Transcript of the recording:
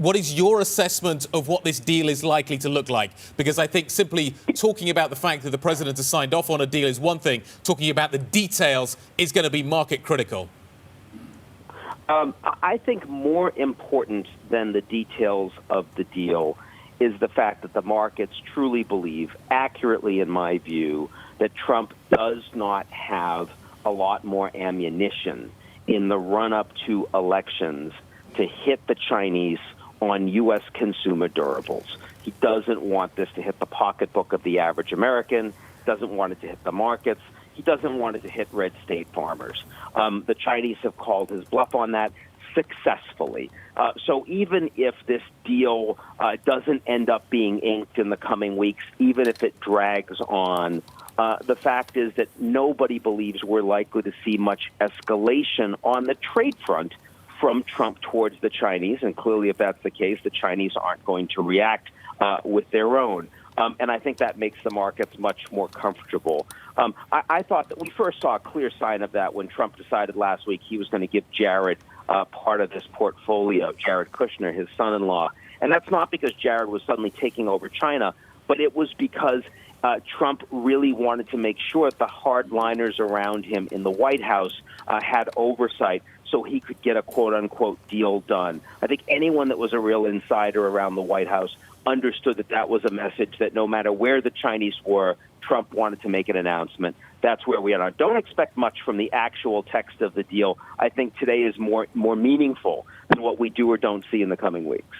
What is your assessment of what this deal is likely to look like? Because I think simply talking about the fact that the president has signed off on a deal is one thing. Talking about the details is going to be market critical. I think more important than the details of the deal is the fact that the markets truly believe, accurately in my view, that Trump does not have a lot more ammunition in the run-up to elections to hit the Chinese on U.S. consumer durables. He doesn't want this to hit the pocketbook of the average American, doesn't want it to hit the markets. He doesn't want it to hit red state farmers. The Chinese have called his bluff on that successfully. So even if this deal doesn't end up being inked in the coming weeks, even if it drags on, the fact is that nobody believes we're likely to see much escalation on the trade front from Trump towards the Chinese. And clearly, if that's the case, the Chinese aren't going to react with their own. And I think that makes the markets much more comfortable. I thought that we first saw a clear sign of that when Trump decided last week he was going to give Jared part of this portfolio, Jared Kushner, his son-in-law. And that's not because Jared was suddenly taking over China, but it was because Trump really wanted to make sure that the hardliners around him in the White House had oversight so he could get a quote-unquote deal done. I think anyone that was a real insider around the White House understood that that was a message that no matter where the Chinese were, Trump wanted to make an announcement. That's where we are now. Don't expect much from the actual text of the deal. I think today is more meaningful than what we do or don't see in the coming weeks.